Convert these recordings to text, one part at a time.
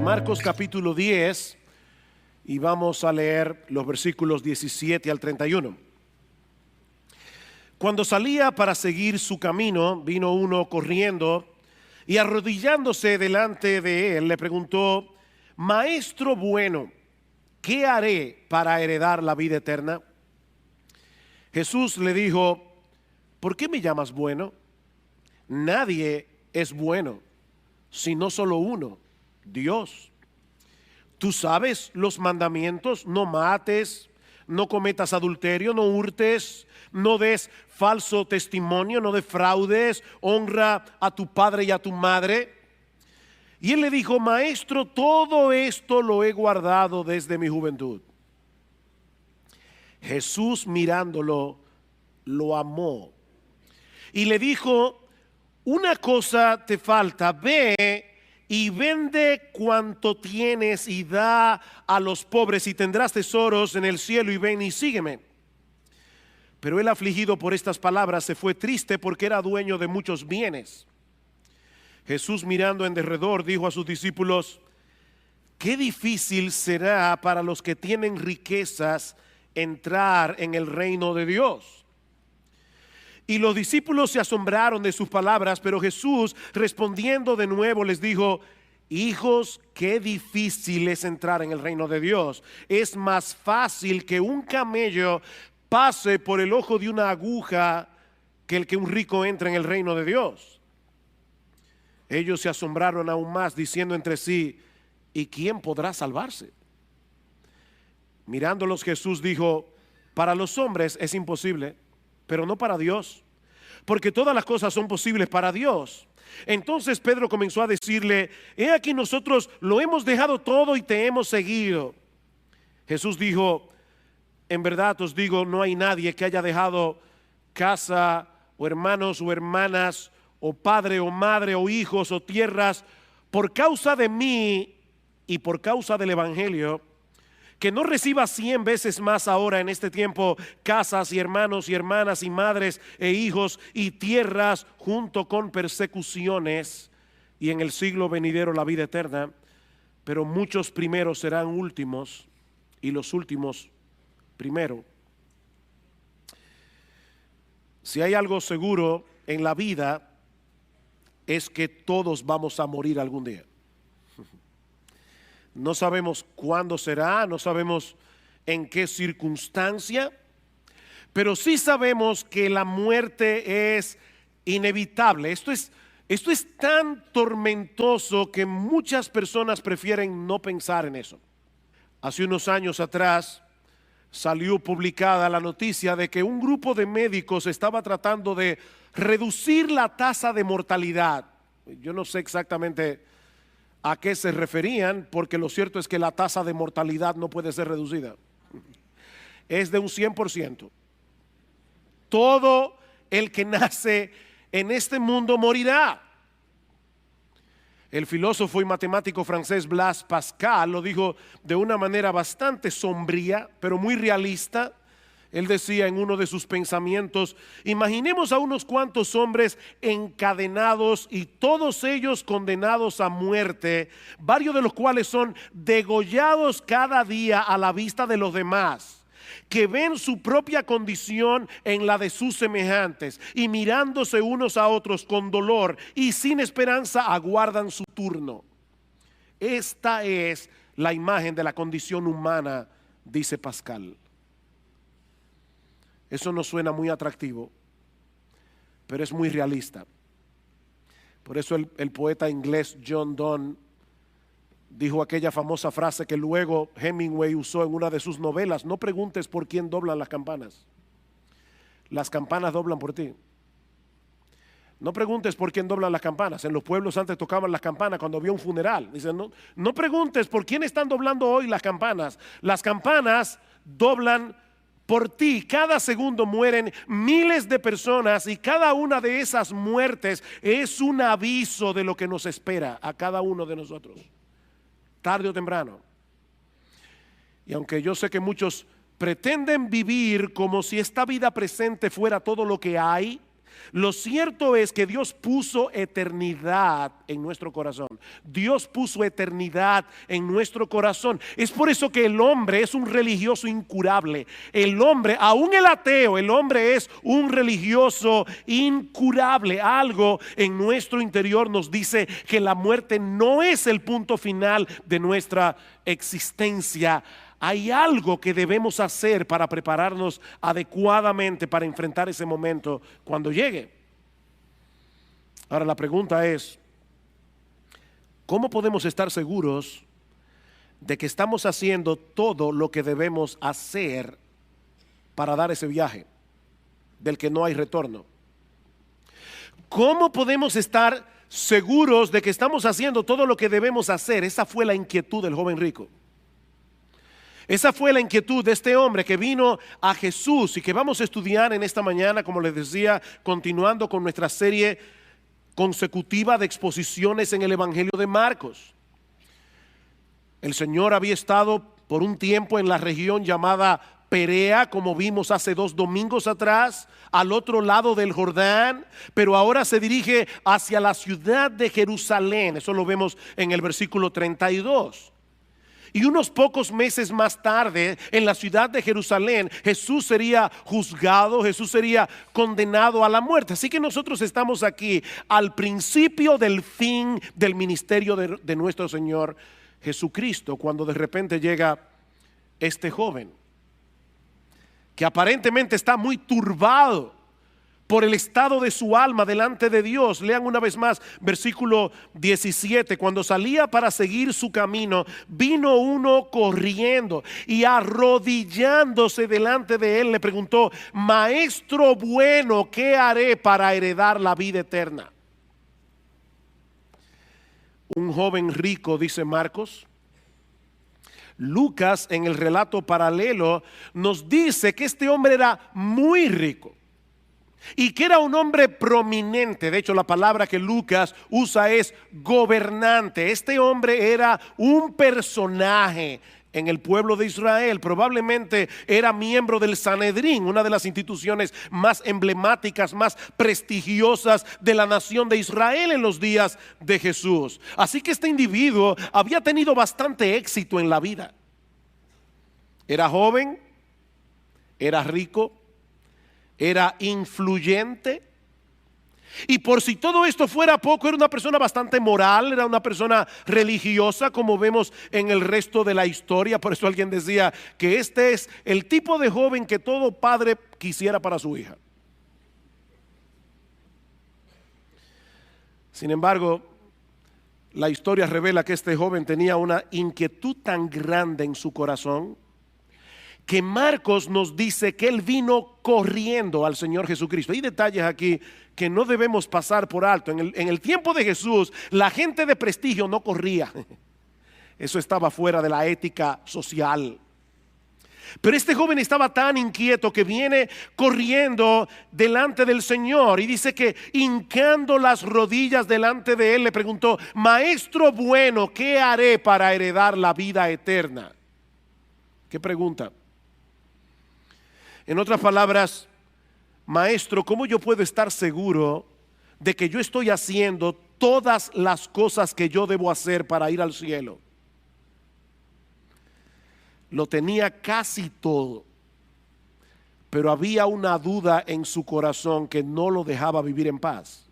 Marcos capítulo 10 y vamos a leer los versículos 17 al 31. Cuando salía para seguir su camino, vino uno corriendo y arrodillándose delante de él le preguntó: Maestro bueno, ¿qué haré para heredar la vida eterna? Jesús le dijo: ¿por qué me llamas bueno? Nadie es bueno, sino solo uno, Dios. Tú sabes los mandamientos: no mates, no cometas adulterio, no hurtes, no des falso testimonio, no defraudes, honra a tu padre y a tu madre. Y él le dijo: Maestro, todo esto lo he guardado desde mi juventud. Jesús, mirándolo, lo amó y le dijo: una cosa te falta, ve y vende cuanto tienes y da a los pobres y tendrás tesoros en el cielo, y ven y sígueme. Pero él, afligido por estas palabras, se fue triste porque era dueño de muchos bienes. Jesús, mirando en derredor, dijo a sus discípulos: qué difícil será para los que tienen riquezas entrar en el reino de Dios. Y los discípulos se asombraron de sus palabras, pero Jesús, respondiendo de nuevo, les dijo: hijos, qué difícil es entrar en el reino de Dios. Es más fácil que un camello pase por el ojo de una aguja que el que un rico entre en el reino de Dios. Ellos se asombraron aún más, diciendo entre sí: ¿y quién podrá salvarse? Mirándolos, Jesús dijo: para los hombres es imposible, pero no para Dios, porque todas las cosas son posibles para Dios. Entonces Pedro comenzó a decirle: he aquí, nosotros lo hemos dejado todo y te hemos seguido. Jesús dijo: en verdad os digo, no hay nadie que haya dejado casa o hermanos o hermanas o padre o madre o hijos o tierras por causa de mí y por causa del evangelio, que no reciba 100 veces más ahora en este tiempo casas y hermanos y hermanas y madres e hijos y tierras, junto con persecuciones, y en el siglo venidero la vida eterna. Pero muchos primeros serán últimos y los últimos primero. Si hay algo seguro en la vida, es que todos vamos a morir algún día. No sabemos cuándo será, no sabemos en qué circunstancia, pero sí sabemos que la muerte es inevitable. Esto es tan tormentoso que muchas personas prefieren no pensar en eso. Hace unos años atrás salió publicada la noticia de que un grupo de médicos estaba tratando de reducir la tasa de mortalidad. Yo no sé exactamente a qué se referían, porque lo cierto es que la tasa de mortalidad no puede ser reducida. Es de un 100%. Todo el que nace en este mundo morirá. El filósofo y matemático francés Blaise Pascal lo dijo de una manera bastante sombría, pero muy realista. Él decía en uno de sus pensamientos: imaginemos a unos cuantos hombres encadenados y todos ellos condenados a muerte, varios de los cuales son degollados cada día a la vista de los demás, que ven su propia condición en la de sus semejantes y mirándose unos a otros con dolor y sin esperanza aguardan su turno. Esta es la imagen de la condición humana, dice Pascal. Eso no suena muy atractivo, pero es muy realista. Por eso el poeta inglés John Donne dijo aquella famosa frase que luego Hemingway usó en una de sus novelas: no preguntes por quién doblan las campanas doblan por ti. No preguntes por quién doblan las campanas. En los pueblos antes tocaban las campanas cuando había un funeral. Dicen: no preguntes por quién están doblando hoy las campanas doblan por ti. Cada segundo mueren miles de personas y cada una de esas muertes es un aviso de lo que nos espera a cada uno de nosotros, tarde o temprano. Y aunque yo sé que muchos pretenden vivir como si esta vida presente fuera todo lo que hay Lo cierto es que Dios puso eternidad en nuestro corazón. Dios puso eternidad en nuestro corazón. Es por eso que el hombre es un religioso incurable. El hombre, aún el ateo, el hombre es un religioso incurable. Algo en nuestro interior nos dice que la muerte no es el punto final de nuestra existencia. Hay algo que debemos hacer para prepararnos adecuadamente para enfrentar ese momento cuando llegue. Ahora la pregunta es, ¿cómo podemos estar seguros de que estamos haciendo todo lo que debemos hacer para dar ese viaje del que no hay retorno? ¿Cómo podemos estar seguros de que estamos haciendo todo lo que debemos hacer? Esa fue la inquietud del joven rico. Esa fue la inquietud de este hombre que vino a Jesús y que vamos a estudiar en esta mañana, como les decía, continuando con nuestra serie consecutiva de exposiciones en el Evangelio de Marcos. El Señor había estado por un tiempo en la región llamada Perea, como vimos hace 2 domingos atrás, al otro lado del Jordán, pero ahora se dirige hacia la ciudad de Jerusalén. Eso lo vemos en el versículo 32. Y unos pocos meses más tarde, en la ciudad de Jerusalén, Jesús sería juzgado, Jesús sería condenado a la muerte. Así que nosotros estamos aquí al principio del fin del ministerio de nuestro Señor Jesucristo, cuando de repente llega este joven, que aparentemente está muy turbado por el estado de su alma delante de Dios. Lean una vez más versículo 17. Cuando salía para seguir su camino, vino uno corriendo y arrodillándose delante de él le preguntó: Maestro bueno, ¿qué haré para heredar la vida eterna? Un joven rico, dice Marcos. Lucas, en el relato paralelo, nos dice que este hombre era muy rico y que era un hombre prominente. De hecho, la palabra que Lucas usa es gobernante. Este hombre era un personaje en el pueblo de Israel. Probablemente era miembro del Sanedrín, una de las instituciones más emblemáticas, más prestigiosas de la nación de Israel en los días de Jesús. Así que este individuo había tenido bastante éxito en la vida. Era joven, era rico, era influyente, y por si todo esto fuera poco, era una persona bastante moral, era una persona religiosa, como vemos en el resto de la historia. Por eso alguien decía que este es el tipo de joven que todo padre quisiera para su hija. Sin embargo, la historia revela que este joven tenía una inquietud tan grande en su corazón que Marcos nos dice que él vino corriendo al Señor Jesucristo. Hay detalles aquí que no debemos pasar por alto. En el tiempo de Jesús, la gente de prestigio no corría. Eso estaba fuera de la ética social. Pero este joven estaba tan inquieto que viene corriendo delante del Señor, y dice que hincando las rodillas delante de él le preguntó: Maestro bueno, ¿qué haré para heredar la vida eterna? ¿Qué pregunta? En otras palabras, Maestro, ¿cómo yo puedo estar seguro de que yo estoy haciendo todas las cosas que yo debo hacer para ir al cielo? Lo tenía casi todo, pero había una duda en su corazón que no lo dejaba vivir en paz.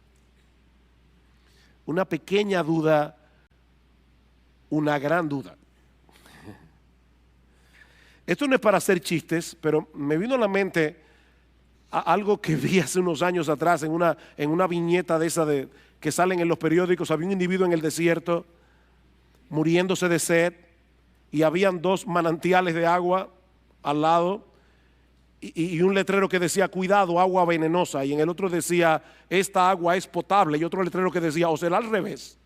Una pequeña duda, una gran duda. Esto no es para hacer chistes, pero me vino a la mente algo que vi hace unos años atrás en una viñeta de esa que salen en los periódicos. Había un individuo en el desierto muriéndose de sed, y habían 2 manantiales de agua al lado, y un letrero que decía: cuidado, agua venenosa, y en el otro decía: esta agua es potable, y otro letrero que decía: o será al revés.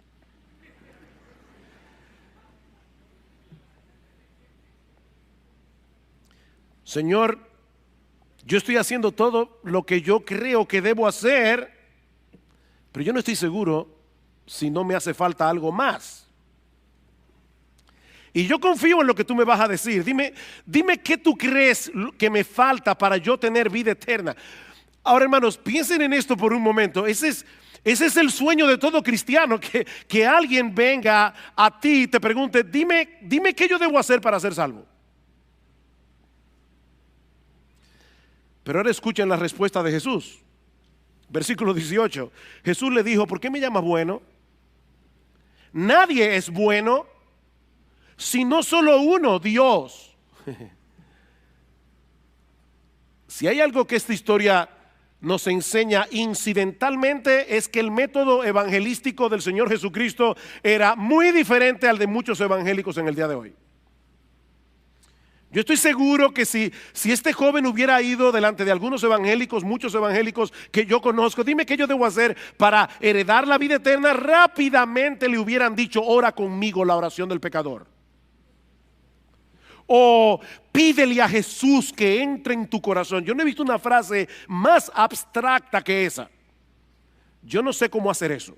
Señor, yo estoy haciendo todo lo que yo creo que debo hacer, pero yo no estoy seguro si no me hace falta algo más. Y yo confío en lo que tú me vas a decir. Dime qué tú crees que me falta para yo tener vida eterna. Ahora, hermanos, piensen en esto por un momento. Ese es el sueño de todo cristiano, que alguien venga a ti y te pregunte, dime qué yo debo hacer para ser salvo. Pero ahora escuchen la respuesta de Jesús. Versículo 18. Jesús le dijo, ¿por qué me llamas bueno? Nadie es bueno, sino solo uno, Dios. Si hay algo que esta historia nos enseña incidentalmente, es que el método evangelístico del Señor Jesucristo era muy diferente al de muchos evangélicos en el día de hoy. Yo estoy seguro que si este joven hubiera ido delante de algunos evangélicos, muchos evangélicos que yo conozco, dime qué yo debo hacer para heredar la vida eterna, rápidamente le hubieran dicho, ora conmigo la oración del pecador. O pídele a Jesús que entre en tu corazón. Yo no he visto una frase más abstracta que esa. Yo no sé cómo hacer eso.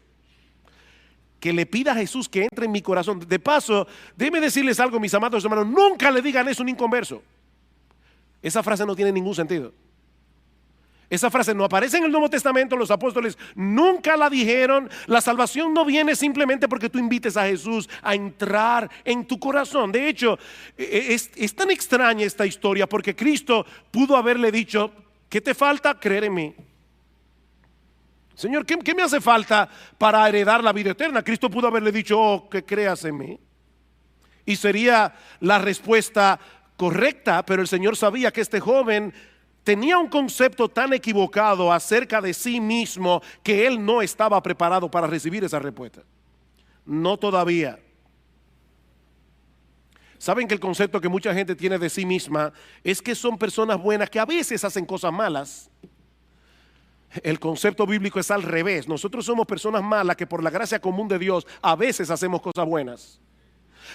Que le pida a Jesús que entre en mi corazón. De paso, déjenme decirles algo, mis amados hermanos, nunca le digan eso a un inconverso. Esa frase no tiene ningún sentido. Esa frase no aparece en el Nuevo Testamento. Los apóstoles nunca la dijeron. La salvación no viene simplemente porque tú invites a Jesús a entrar en tu corazón. De hecho, es tan extraña esta historia porque Cristo pudo haberle dicho, ¿qué te falta? Creer en mí. Señor, ¿qué me hace falta para heredar la vida eterna? Cristo pudo haberle dicho, oh, que creas en mí. Y sería la respuesta correcta, pero el Señor sabía que este joven tenía un concepto tan equivocado acerca de sí mismo que él no estaba preparado para recibir esa respuesta. No todavía. Saben que el concepto que mucha gente tiene de sí misma es que son personas buenas que a veces hacen cosas malas. El concepto bíblico es al revés. Nosotros somos personas malas que por la gracia común de Dios a veces hacemos cosas buenas.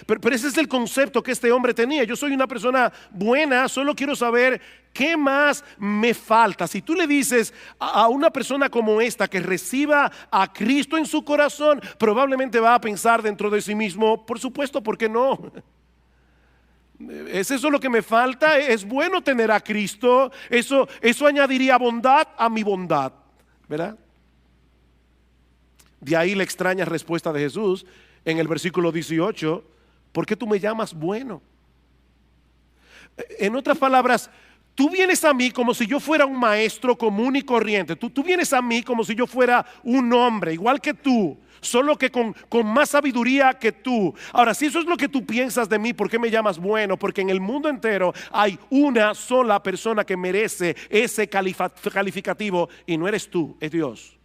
Pero ese es el concepto que este hombre tenía. Yo soy una persona buena, solo quiero saber qué más me falta. Si tú le dices a una persona como esta que reciba a Cristo en su corazón, probablemente va a pensar dentro de sí mismo, por supuesto, ¿por qué no? ¿Es eso lo que me falta? Es bueno tener a Cristo. Eso añadiría bondad a mi bondad, ¿verdad? De ahí la extraña respuesta de Jesús en el versículo 18. ¿Por qué tú me llamas bueno? En otras palabras, tú vienes a mí como si yo fuera un maestro común y corriente. Tú vienes a mí como si yo fuera un hombre igual que tú, solo que con más sabiduría que tú. Ahora, si eso es lo que tú piensas de mí, ¿por qué me llamas bueno? Porque en el mundo entero hay una sola persona que merece ese calificativo y no eres tú, es Dios.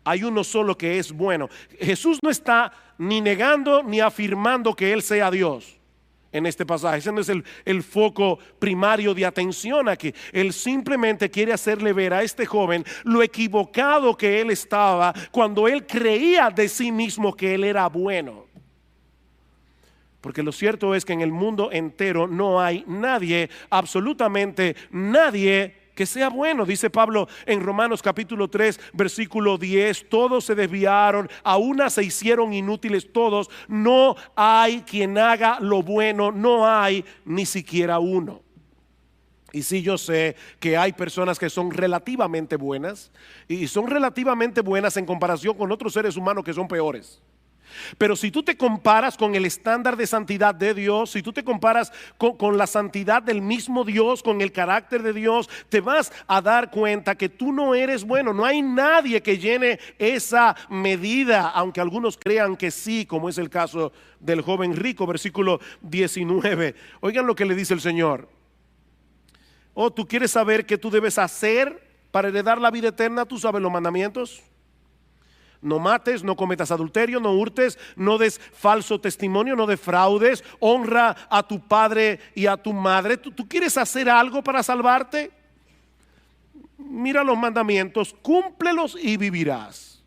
Hay uno solo que es bueno. Jesús no está ni negando ni afirmando que Él sea Dios en este pasaje. Ese no es el foco primario de atención aquí. Él simplemente quiere hacerle ver a este joven lo equivocado que él estaba cuando él creía de sí mismo que él era bueno. Porque lo cierto es que en el mundo entero no hay nadie, absolutamente nadie, que sea bueno. Dice Pablo en Romanos capítulo 3 versículo 10, todos se desviaron, a una se hicieron inútiles todos, no hay quien haga lo bueno, no hay ni siquiera uno. Y sí, yo sé que hay personas que son relativamente buenas y son relativamente buenas en comparación con otros seres humanos que son peores. Pero si tú te comparas con el estándar de santidad de Dios, si tú te comparas con la santidad del mismo Dios, con el carácter de Dios, te vas a dar cuenta que tú no eres bueno. No hay nadie que llene esa medida, aunque algunos crean que sí, como es el caso del joven rico, versículo 19. Oigan lo que le dice el Señor. Oh, ¿tú quieres saber qué tú debes hacer para heredar la vida eterna? ¿Tú sabes los mandamientos? No mates, no cometas adulterio, no hurtes, no des falso testimonio, no defraudes, honra a tu padre y a tu madre. ¿Tú quieres hacer algo para salvarte? Mira los mandamientos, cúmplelos y vivirás.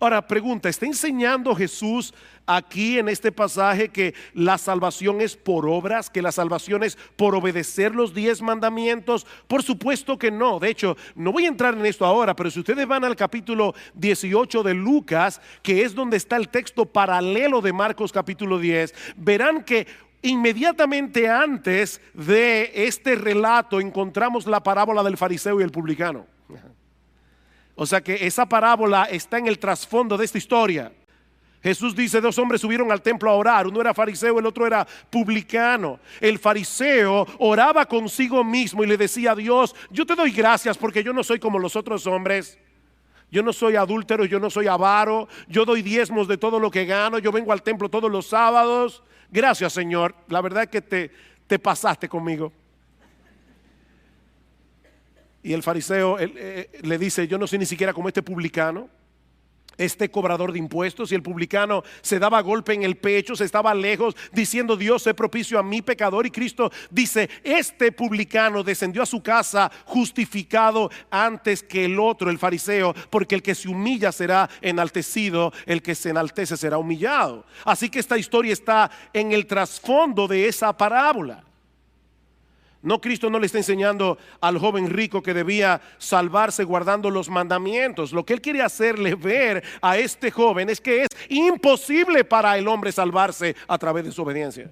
Ahora, pregunta, ¿está enseñando Jesús aquí en este pasaje que la salvación es por obras, que la salvación es por obedecer los 10 mandamientos? Por supuesto que no. De hecho, no voy a entrar en esto ahora, pero si ustedes van al capítulo 18 de Lucas, que es donde está el texto paralelo de Marcos capítulo 10, verán que inmediatamente antes de este relato encontramos la parábola del fariseo y el publicano. O sea que esa parábola está en el trasfondo de esta historia. Jesús dice, dos hombres subieron al templo a orar, uno era fariseo, el otro era publicano. El fariseo oraba consigo mismo y le decía a Dios, yo te doy gracias porque yo no soy como los otros hombres. Yo no soy adúltero, yo no soy avaro, yo doy diezmos de todo lo que gano, yo vengo al templo todos los sábados. Gracias, Señor, la verdad es que te pasaste conmigo. Y el fariseo le dice, yo no soy ni siquiera como este publicano, este cobrador de impuestos. Y el publicano se daba golpe en el pecho, se estaba lejos, diciendo, Dios, sé propicio a mi pecador. Y Cristo dice, este publicano descendió a su casa justificado antes que el otro, el fariseo, porque el que se humilla será enaltecido, el que se enaltece será humillado. Así que esta historia está en el trasfondo de esa parábola. No, Cristo no le está enseñando al joven rico que debía salvarse guardando los mandamientos. Lo que él quiere hacerle ver a este joven es que es imposible para el hombre salvarse a través de su obediencia.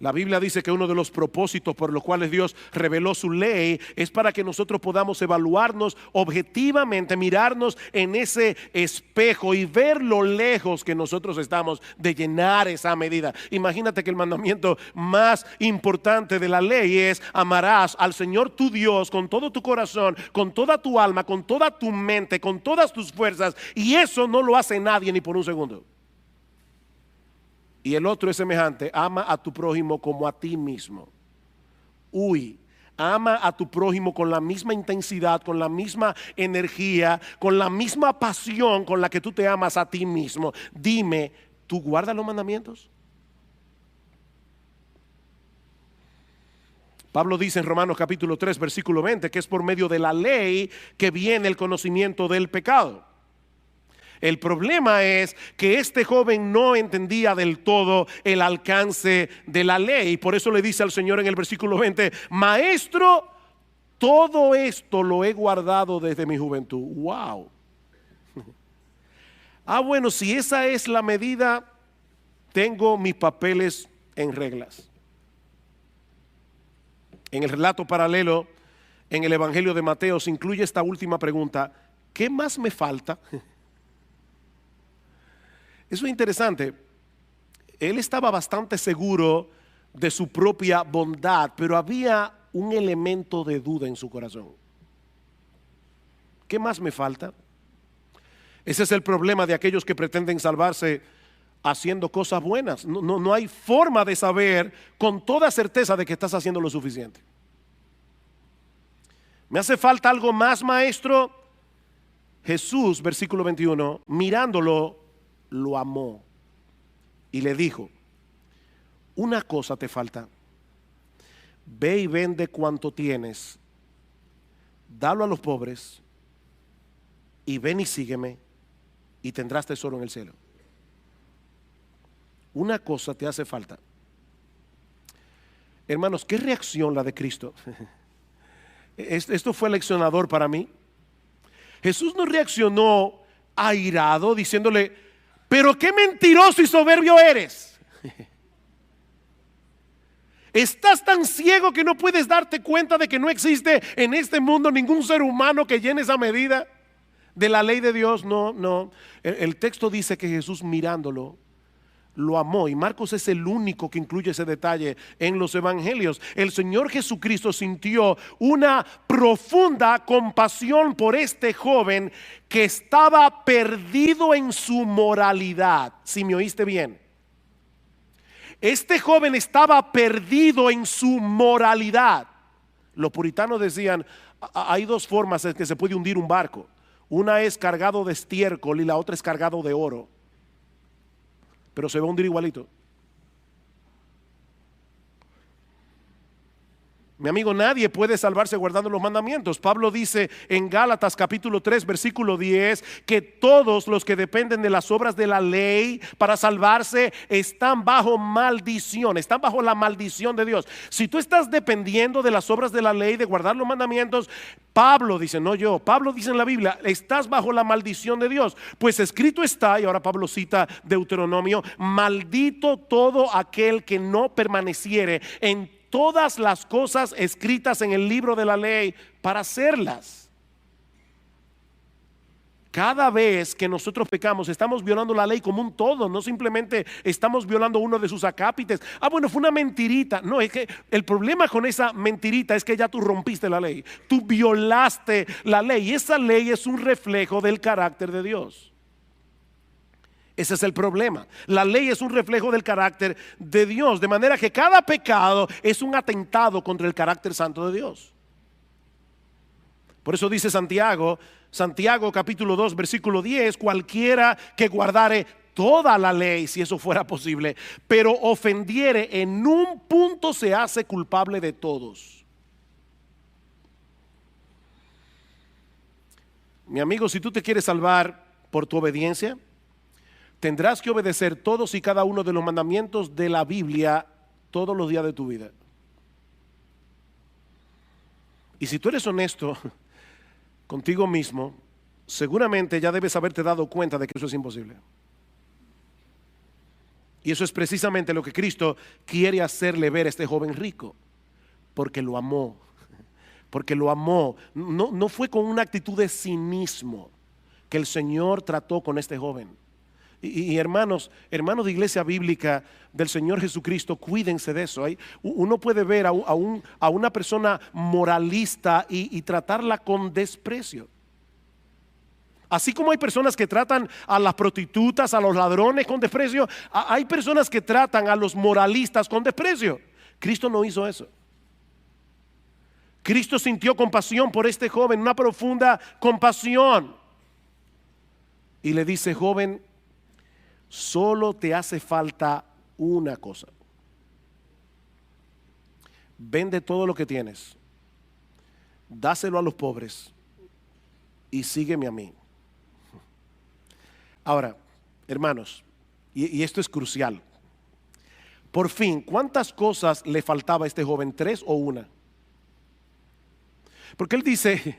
La Biblia dice que uno de los propósitos por los cuales Dios reveló su ley es para que nosotros podamos evaluarnos objetivamente, mirarnos en ese espejo y ver lo lejos que nosotros estamos de llenar esa medida. Imagínate que el mandamiento más importante de la ley es: amarás al Señor tu Dios con todo tu corazón, con toda tu alma, con toda tu mente, con todas tus fuerzas, y eso no lo hace nadie ni por un segundo. Y el otro es semejante: ama a tu prójimo como a ti mismo. Ama a tu prójimo con la misma intensidad, con la misma energía, con la misma pasión con la que tú te amas a ti mismo. Dime, ¿tú guardas los mandamientos? Pablo dice en Romanos capítulo 3 versículo 20 que es por medio de la ley que viene el conocimiento del pecado. El problema es que este joven no entendía del todo el alcance de la ley. Por eso le dice al Señor en el versículo 20: Maestro, todo esto lo he guardado desde mi juventud. Wow. Bueno, si esa es la medida, tengo mis papeles en reglas. En el relato paralelo, en el Evangelio de Mateo, se incluye esta última pregunta: ¿qué más me falta? Eso es interesante. Él estaba bastante seguro de su propia bondad, pero había un elemento de duda en su corazón. ¿Qué más me falta? Ese es el problema de aquellos que pretenden salvarse haciendo cosas buenas. No hay forma de saber con toda certeza de que estás haciendo lo suficiente. ¿Me hace falta algo más, maestro? Jesús, versículo 21, mirándolo, lo amó y le dijo: una cosa te falta. Ve y vende cuanto tienes, dalo a los pobres, y ven y sígueme, y tendrás tesoro en el cielo. Una cosa te hace falta. Hermanos, ¿qué reacción la de Cristo? Esto fue leccionador para mí. Jesús no reaccionó airado diciéndole: pero qué mentiroso y soberbio eres. ¿Estás tan ciego que no puedes darte cuenta de que no existe en este mundo ningún ser humano que llene esa medida de la ley de Dios? No. El texto dice que Jesús, mirándolo, lo amó. Y Marcos es el único que incluye ese detalle en los evangelios. El Señor Jesucristo sintió una profunda compasión por este joven que estaba perdido en su moralidad. Si me oíste bien, este joven estaba perdido en su moralidad. Los puritanos decían: hay dos formas en que se puede hundir un barco. Una es cargado de estiércol y la otra es cargado de oro, pero se va a hundir igualito. Mi amigo, nadie puede salvarse guardando los mandamientos. Pablo dice en Gálatas capítulo 3 versículo 10 que todos los que dependen de las obras de la ley para salvarse están bajo maldición, están bajo la maldición de Dios. Si tú estás dependiendo de las obras de la ley, de guardar los mandamientos, Pablo dice, no yo, Pablo dice en la Biblia, estás bajo la maldición de Dios. Pues escrito está, y ahora Pablo cita Deuteronomio, maldito todo aquel que no permaneciere en todas las cosas escritas en el libro de la ley para hacerlas. Cada vez que nosotros pecamos, estamos violando la ley como un todo, no simplemente estamos violando uno de sus acápites. Bueno, fue una mentirita. No, es que el problema con esa mentirita es que ya tú rompiste la ley, tú violaste la ley, y esa ley es un reflejo del carácter de Dios. Ese es el problema. La ley es un reflejo del carácter de Dios, de manera que cada pecado es un atentado contra el carácter santo de Dios. Por eso dice Santiago capítulo 2 versículo 10, cualquiera que guardare toda la ley, si eso fuera posible, pero ofendiere en un punto, se hace culpable de todos. Mi amigo, si tú te quieres salvar por tu obediencia, tendrás que obedecer todos y cada uno de los mandamientos de la Biblia todos los días de tu vida. Y si tú eres honesto contigo mismo, seguramente ya debes haberte dado cuenta de que eso es imposible. Y eso es precisamente lo que Cristo quiere hacerle ver a este joven rico, porque lo amó. Porque lo amó. No fue con una actitud de cinismo que el Señor trató con este joven. Y hermanos de iglesia bíblica del Señor Jesucristo, cuídense de eso. Uno puede ver a una persona moralista y tratarla con desprecio. Así como hay personas que tratan a las prostitutas, a los ladrones con desprecio, hay personas que tratan a los moralistas con desprecio. Cristo no hizo eso. Cristo sintió compasión por este joven, una profunda compasión. Y le dice, joven, solo te hace falta una cosa. Vende todo lo que tienes, dáselo a los pobres y sígueme a mí. Ahora, hermanos, y esto es crucial. Por fin, ¿cuántas cosas le faltaba a este joven? ¿3 o una? Porque él dice,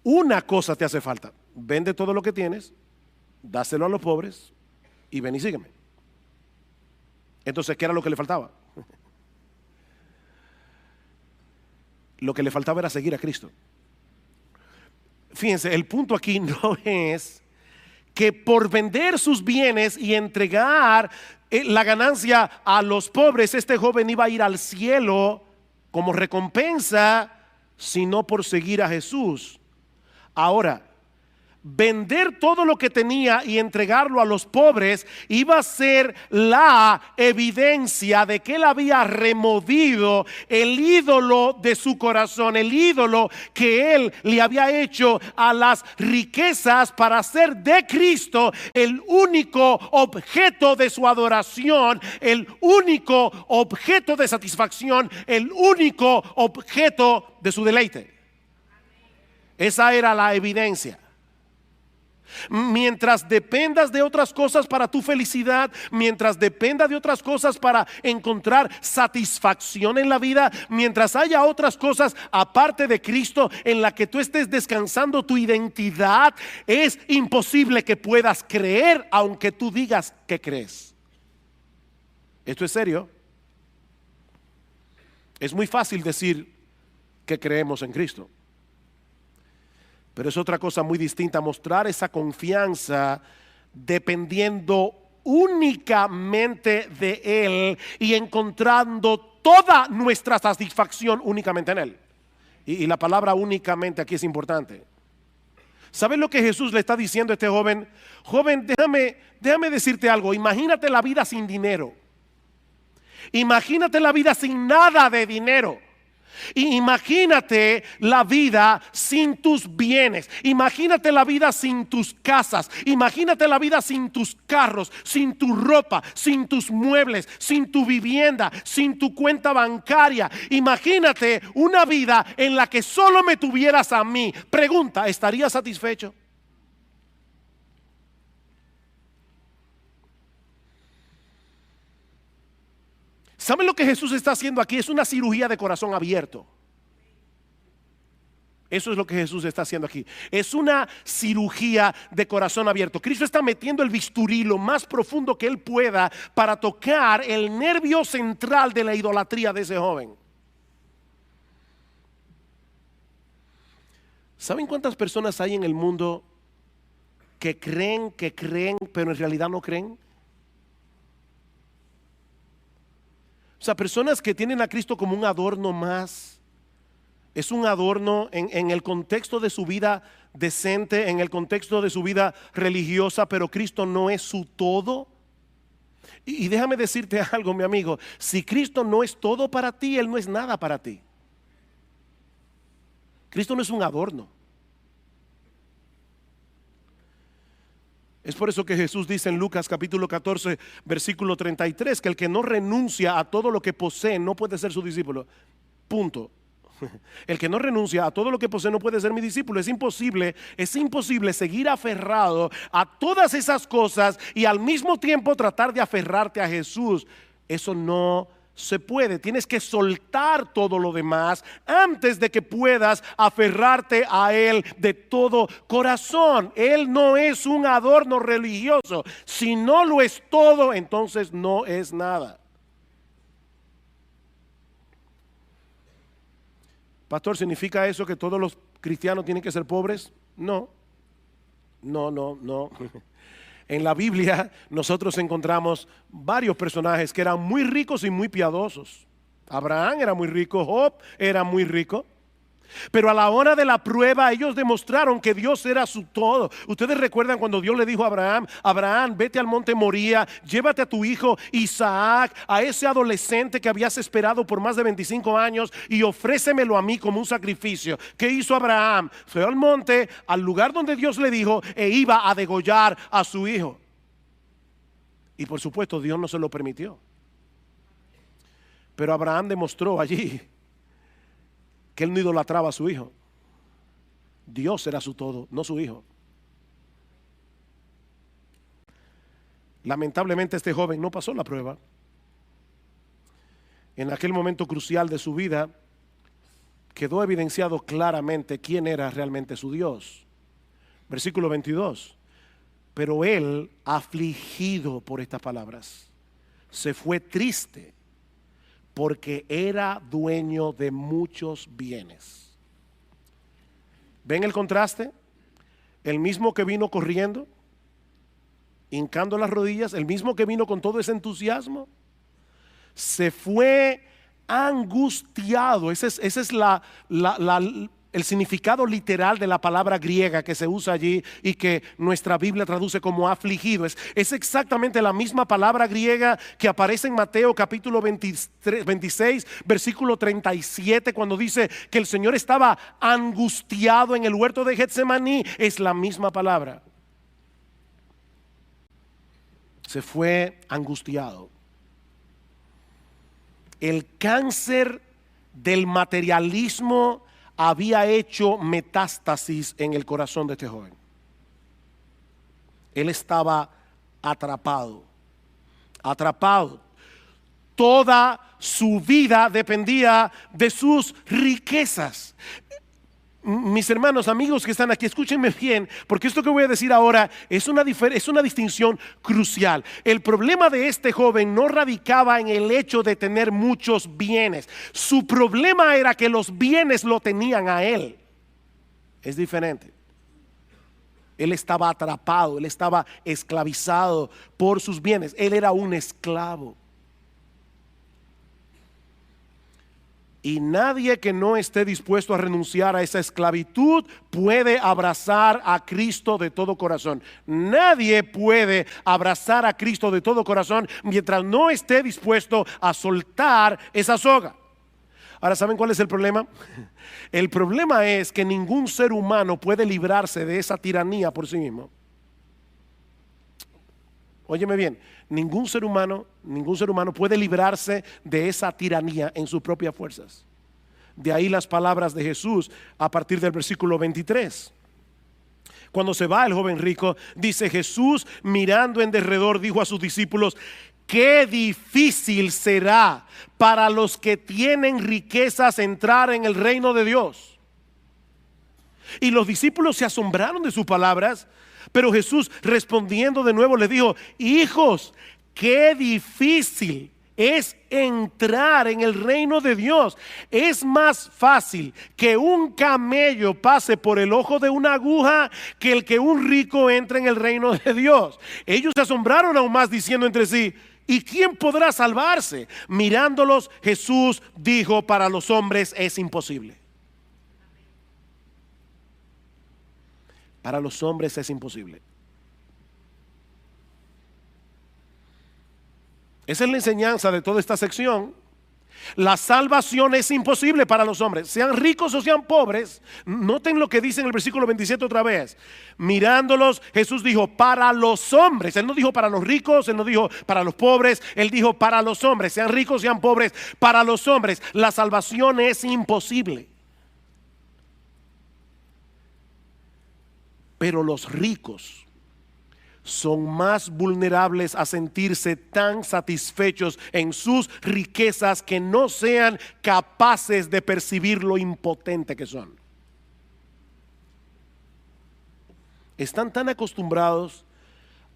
una cosa te hace falta. Vende todo lo que tienes, dáselo a los pobres y ven y sígueme. Entonces, ¿qué era lo que le faltaba? Lo que le faltaba era seguir a Cristo. Fíjense, el punto aquí no es que por vender sus bienes y entregar la ganancia a los pobres, este joven iba a ir al cielo como recompensa, sino por seguir a Jesús. Ahora, vender todo lo que tenía y entregarlo a los pobres iba a ser la evidencia de que él había removido el ídolo de su corazón, el ídolo que él le había hecho a las riquezas, para hacer de Cristo el único objeto de su adoración, el único objeto de satisfacción, el único objeto de su deleite. Esa era la evidencia. Mientras dependas de otras cosas para tu felicidad, mientras dependas de otras cosas para encontrar satisfacción en la vida, mientras haya otras cosas aparte de Cristo en la que tú estés descansando tu identidad, es imposible que puedas creer aunque tú digas que crees. Esto es serio. Es muy fácil decir que creemos en Cristo, pero es otra cosa muy distinta mostrar esa confianza dependiendo únicamente de Él y encontrando toda nuestra satisfacción únicamente en Él. Y la palabra únicamente aquí es importante. ¿Sabes lo que Jesús le está diciendo a este joven? Joven, déjame decirte algo. Imagínate la vida sin dinero. Imagínate la vida sin nada de dinero. Y imagínate la vida sin tus bienes. Imagínate la vida sin tus casas. Imagínate la vida sin tus carros, sin tu ropa, sin tus muebles, sin tu vivienda, sin tu cuenta bancaria. Imagínate una vida en la que solo me tuvieras a mí. Pregunta, ¿estarías satisfecho? ¿Saben lo que Jesús está haciendo aquí? Es una cirugía de corazón abierto. Eso es lo que Jesús está haciendo aquí. Es una cirugía de corazón abierto. Cristo está metiendo el bisturí lo más profundo que Él pueda para tocar el nervio central de la idolatría de ese joven. ¿Saben cuántas personas hay en el mundo que creen, pero en realidad no creen? O sea, personas que tienen a Cristo como un adorno más. Es un adorno en el contexto de su vida decente, en el contexto de su vida religiosa, pero Cristo no es su todo. Y déjame decirte algo, mi amigo, si Cristo no es todo para ti, Él no es nada para ti. Cristo no es un adorno. Es por eso que Jesús dice en Lucas capítulo 14 versículo 33 que el que no renuncia a todo lo que posee no puede ser su discípulo. Punto. El que no renuncia a todo lo que posee no puede ser mi discípulo. Es imposible seguir aferrado a todas esas cosas y al mismo tiempo tratar de aferrarte a Jesús. Eso no se puede. Tienes que soltar todo lo demás antes de que puedas aferrarte a Él de todo corazón. Él no es un adorno religioso. Si no lo es todo, entonces no es nada. Pastor, ¿significa eso que todos los cristianos tienen que ser pobres? No. En la Biblia nosotros encontramos varios personajes que eran muy ricos y muy piadosos. Abraham era muy rico, Job era muy rico. Pero a la hora de la prueba ellos demostraron que Dios era su todo. Ustedes recuerdan cuando Dios le dijo a Abraham: Abraham, vete al monte Moría, llévate a tu hijo Isaac, a ese adolescente que habías esperado por más de 25 años, y ofrécemelo a mí como un sacrificio. ¿Qué hizo Abraham? Fue al monte, al lugar donde Dios le dijo, e iba a degollar a su hijo. Y por supuesto Dios no se lo permitió. Pero Abraham demostró allí que él no idolatraba a su hijo. Dios era su todo, no su hijo. Lamentablemente este joven no pasó la prueba. En aquel momento crucial de su vida quedó evidenciado claramente quién era realmente su Dios. Versículo 22. Pero él, afligido por estas palabras, se fue triste, porque era dueño de muchos bienes. ¿Ven el contraste? El mismo que vino corriendo, hincando las rodillas, el mismo que vino con todo ese entusiasmo, se fue angustiado. Ese es el significado literal de la palabra griega que se usa allí y que nuestra Biblia traduce como afligido. Es exactamente la misma palabra griega que aparece en Mateo capítulo 26 versículo 37, cuando dice que el Señor estaba angustiado en el huerto de Getsemaní. Es la misma palabra. Se fue angustiado. El cáncer del materialismo había hecho metástasis en el corazón de este joven. Él estaba atrapado. Toda su vida dependía de sus riquezas. Mis hermanos, amigos que están aquí, escúchenme bien, porque esto que voy a decir ahora es una distinción crucial. El problema de este joven no radicaba en el hecho de tener muchos bienes. Su problema era que los bienes lo tenían a él. Es diferente. Él estaba atrapado, él estaba esclavizado por sus bienes. Él era un esclavo. Y nadie que no esté dispuesto a renunciar a esa esclavitud puede abrazar a Cristo de todo corazón. Nadie puede abrazar a Cristo de todo corazón mientras no esté dispuesto a soltar esa soga. Ahora, ¿saben cuál es el problema? El problema es que ningún ser humano puede librarse de esa tiranía por sí mismo. Óyeme bien, ningún ser humano puede librarse de esa tiranía en sus propias fuerzas. De ahí las palabras de Jesús a partir del versículo 23. Cuando se va el joven rico, dice Jesús, mirando en derredor, dijo a sus discípulos: qué difícil será para los que tienen riquezas entrar en el reino de Dios. Y los discípulos se asombraron de sus palabras, pero Jesús, respondiendo de nuevo, les dijo: hijos, qué difícil es entrar en el reino de Dios. Es más fácil que un camello pase por el ojo de una aguja que el que un rico entre en el reino de Dios. Ellos se asombraron aún más, diciendo entre sí: ¿y quién podrá salvarse? Mirándolos, Jesús dijo: para los hombres es imposible. Para los hombres es imposible. Esa es la enseñanza de toda esta sección. La salvación es imposible para los hombres, sean ricos o sean pobres. Noten lo que dice en el versículo 27 otra vez. Mirándolos, Jesús dijo: para los hombres. Él no dijo para los ricos, él no dijo para los pobres, él dijo para los hombres, sean ricos, sean pobres. Para los hombres la salvación es imposible. Pero los ricos son más vulnerables a sentirse tan satisfechos en sus riquezas que no sean capaces de percibir lo impotente que son. Están tan acostumbrados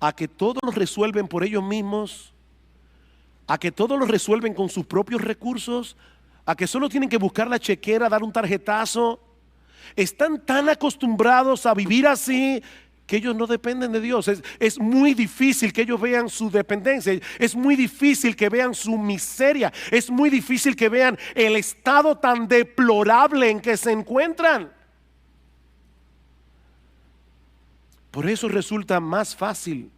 a que todo lo resuelven por ellos mismos, a que todo lo resuelven con sus propios recursos, a que solo tienen que buscar la chequera, dar un tarjetazo. Están tan acostumbrados a vivir así que ellos no dependen de Dios. Es muy difícil que ellos vean su dependencia. Es muy difícil que vean su miseria. Es muy difícil que vean el estado tan deplorable en que se encuentran. Por eso resulta más fácil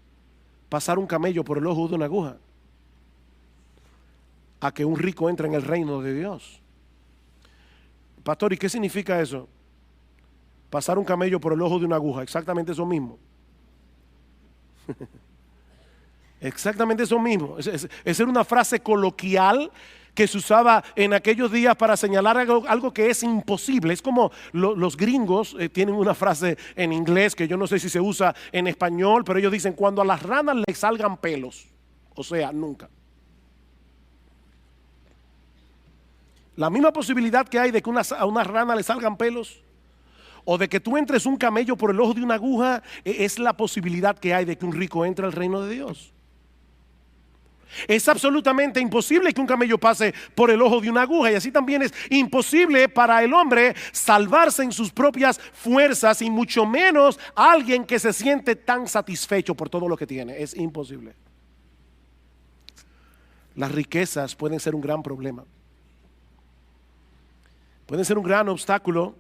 pasar un camello por el ojo de una aguja a que un rico entre en el reino de Dios. Pastor, ¿y qué significa eso? Pasar un camello por el ojo de una aguja, exactamente eso mismo. Exactamente eso mismo. Esa era una frase coloquial que se usaba en aquellos días para señalar algo que es imposible. Es como los gringos tienen una frase en inglés que yo no sé si se usa en español, pero ellos dicen: cuando a las ranas les salgan pelos. O sea, nunca. La misma posibilidad que hay de que a una rana le salgan pelos, o de que tú entres un camello por el ojo de una aguja, es la posibilidad que hay de que un rico entre al reino de Dios. Es absolutamente imposible que un camello pase por el ojo de una aguja, y así también es imposible para el hombre salvarse en sus propias fuerzas, y mucho menos alguien que se siente tan satisfecho por todo lo que tiene. Es imposible. Las riquezas pueden ser un gran problema, pueden ser un gran obstáculo,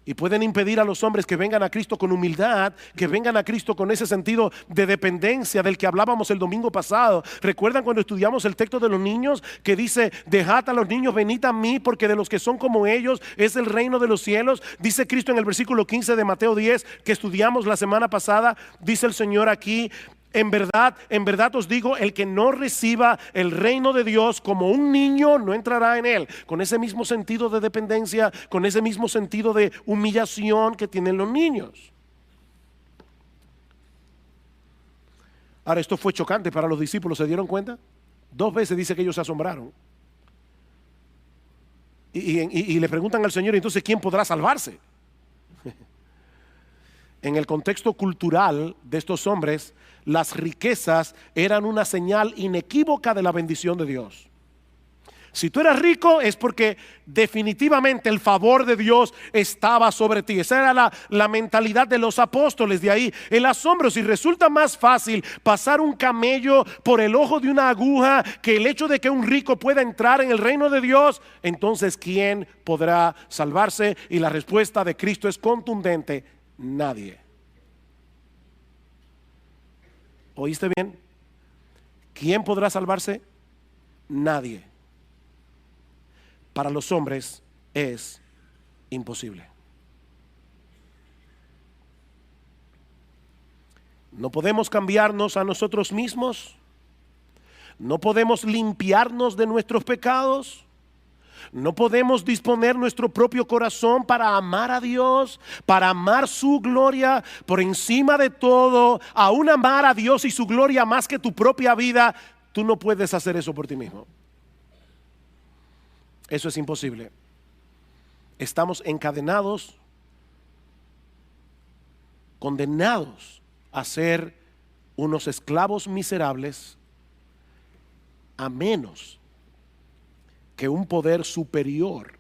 y pueden impedir a los hombres que vengan a Cristo con humildad, que vengan a Cristo con ese sentido de dependencia del que hablábamos el domingo pasado. ¿Recuerdan cuando estudiamos el texto de los niños que dice: dejad a los niños, venid a mí, porque de los que son como ellos es el reino de los cielos? Dice Cristo en el versículo 15 de Mateo 10 que estudiamos la semana pasada. Dice el Señor aquí: en verdad os digo, el que no reciba el reino de Dios como un niño no entrará en él. Con ese mismo sentido de dependencia, con ese mismo sentido de humillación que tienen los niños. Ahora, esto fue chocante para los discípulos. ¿Se dieron cuenta? 2 veces dice que ellos se asombraron. Y le preguntan al Señor: entonces, ¿quién podrá salvarse? En el contexto cultural de estos hombres, las riquezas eran una señal inequívoca de la bendición de Dios. Si tú eras rico es porque definitivamente el favor de Dios estaba sobre ti. Esa era la mentalidad de los apóstoles. De ahí el asombro. Si resulta más fácil pasar un camello por el ojo de una aguja que el hecho de que un rico pueda entrar en el reino de Dios, entonces ¿quién podrá salvarse? Y la respuesta de Cristo es contundente: nadie. ¿Oíste bien? ¿Quién podrá salvarse? Nadie. para los hombres es imposible. No podemos cambiarnos a nosotros mismos. No podemos limpiarnos de nuestros pecados. No podemos disponer nuestro propio corazón para amar a Dios, para amar su gloria por encima de todo, aún amar a Dios y su gloria más que tu propia vida. Tú no puedes hacer eso por ti mismo. Eso es imposible. Estamos encadenados, condenados a ser unos esclavos miserables, a menos que un poder superior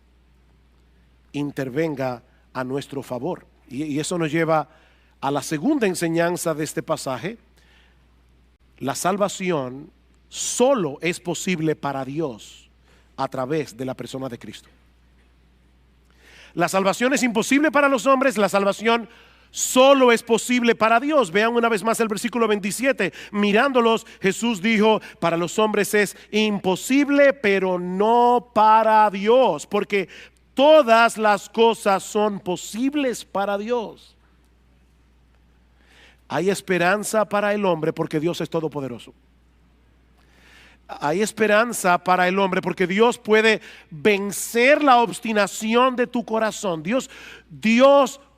intervenga a nuestro favor. Y eso nos lleva a la segunda enseñanza de este pasaje. La salvación solo es posible para Dios a través de la persona de Cristo. La salvación es imposible para los hombres, la salvación solo es posible para Dios. Vean una vez más el versículo 27. Mirándolos, Jesús dijo: para los hombres es imposible, pero no para Dios, porque todas las cosas son posibles para Dios. Hay esperanza para el hombre porque Dios es todopoderoso. Hay esperanza para el hombre porque Dios puede vencer la obstinación de tu corazón. Dios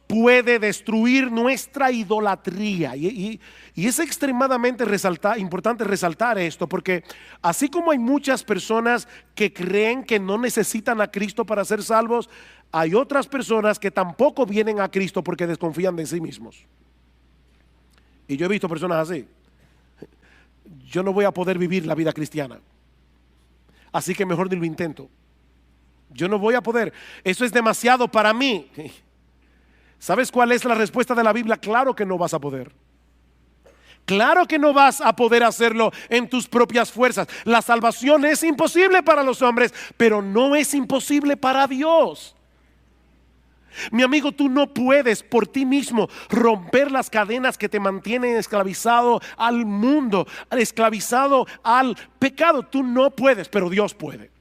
puede destruir nuestra idolatría. Y es extremadamente importante resaltar esto, porque así como hay muchas personas que creen que no necesitan a Cristo para ser salvos, hay otras personas que tampoco vienen a Cristo porque desconfían de sí mismos. Y yo he visto personas así. Yo no voy a poder vivir la vida cristiana, así que mejor ni lo intento. Yo no voy a poder, eso es demasiado para mí. ¿Sabes cuál es la respuesta de la Biblia? Claro que no vas a poder. Claro que no vas a poder hacerlo en tus propias fuerzas. La salvación es imposible para los hombres, pero no es imposible para Dios. Mi amigo, tú no puedes por ti mismo romper las cadenas que te mantienen esclavizado al mundo, esclavizado al pecado. Tú no puedes, pero Dios puede.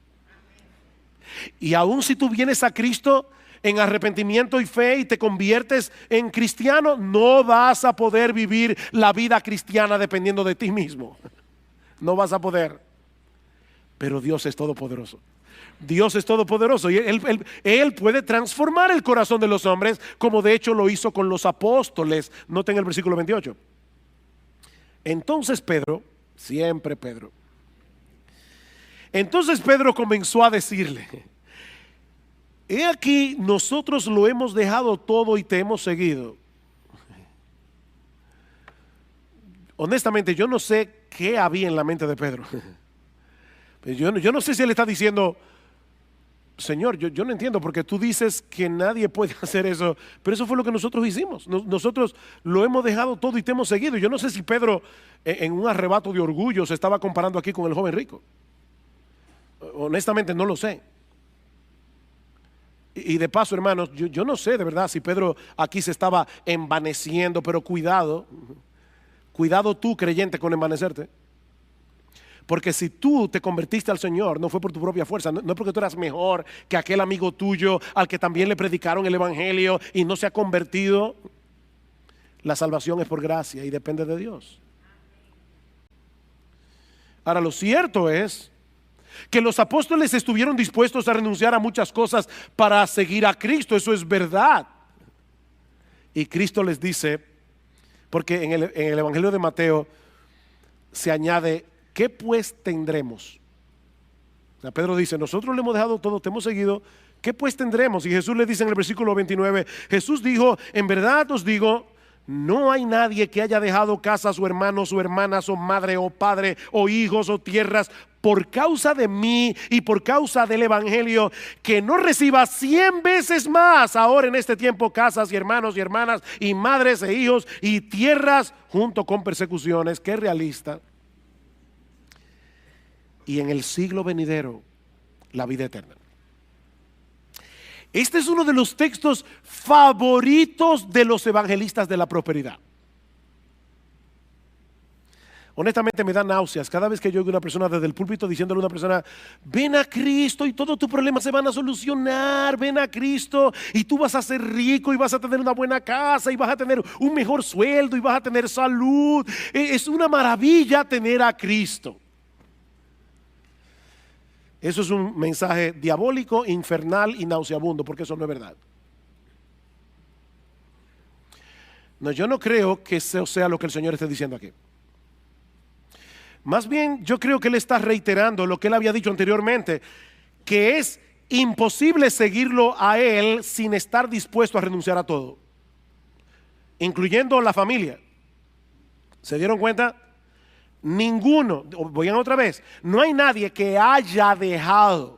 Y aun si tú vienes a Cristo en arrepentimiento y fe y te conviertes en cristiano, no vas a poder vivir la vida cristiana dependiendo de ti mismo. No vas a poder. Pero Dios es todopoderoso. Dios es todopoderoso y él puede transformar el corazón de los hombres, como de hecho lo hizo con los apóstoles. Noten el versículo 28. Entonces Pedro, siempre Pedro, entonces Pedro comenzó a decirle: he aquí, nosotros lo hemos dejado todo y te hemos seguido. Honestamente, yo no sé qué había en la mente de Pedro. Yo no sé si él está diciendo: Señor, yo no entiendo, porque tú dices que nadie puede hacer eso, pero eso fue lo que nosotros hicimos. Nosotros lo hemos dejado todo y te hemos seguido. Yo no sé si Pedro, en un arrebato de orgullo, se estaba comparando aquí con el joven rico. Honestamente no lo sé. Y de paso, hermanos, yo no sé de verdad si Pedro aquí se estaba envaneciendo, pero cuidado tú, creyente, con envanecerte. Porque si tú te convertiste al Señor, no fue por tu propia fuerza, no es porque tú eras mejor que aquel amigo tuyo al que también le predicaron el evangelio y no se ha convertido. La salvación es por gracia y depende de Dios. Ahora, lo cierto es que los apóstoles estuvieron dispuestos a renunciar a muchas cosas para seguir a Cristo. Eso es verdad. Y Cristo les dice, porque en el evangelio de Mateo se añade: ¿qué pues tendremos? O sea, Pedro dice: nosotros le hemos dejado todo, te hemos seguido, ¿qué pues tendremos? Y Jesús le dice en el versículo 29, Jesús dijo: en verdad os digo, no hay nadie que haya dejado casas o hermanos o hermanas o madre o padre o hijos o tierras por causa de mí y por causa del evangelio, que no reciba 100 veces más ahora en este tiempo casas y hermanos y hermanas y madres e hijos y tierras junto con persecuciones. Qué realista. Y en el siglo venidero la vida eterna. Este es uno de los textos favoritos de los evangelistas de la prosperidad. Honestamente me da náuseas cada vez que yo oigo a una persona desde el púlpito diciéndole a una persona: ven a Cristo y todos tus problemas se van a solucionar, ven a Cristo y tú vas a ser rico y vas a tener una buena casa y vas a tener un mejor sueldo y vas a tener salud. Es una maravilla tener a Cristo. Eso es un mensaje diabólico, infernal y nauseabundo, porque eso no es verdad. No, yo no creo que eso sea lo que el Señor esté diciendo aquí. Más bien, yo creo que Él está reiterando lo que Él había dicho anteriormente, que es imposible seguirlo a Él sin estar dispuesto a renunciar a todo, incluyendo la familia. ¿Se dieron cuenta? Ninguno, vayan otra vez, no hay nadie que haya dejado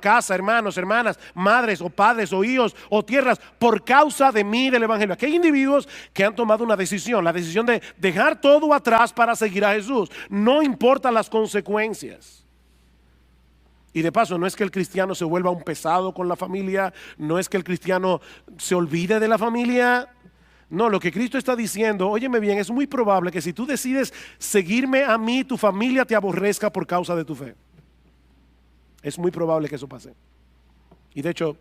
casa, hermanos, hermanas, madres o padres o hijos o tierras por causa de mí, del evangelio. Aquí hay individuos que han tomado una decisión, la decisión de dejar todo atrás para seguir a Jesús, no importa las consecuencias. Y de paso, no es que el cristiano se vuelva un pesado con la familia, no es que el cristiano se olvide de la familia. No, lo que Cristo está diciendo, óyeme bien, es muy probable que si tú decides seguirme a mí, tu familia te aborrezca por causa de tu fe. Es muy probable que eso pase. Y de hecho,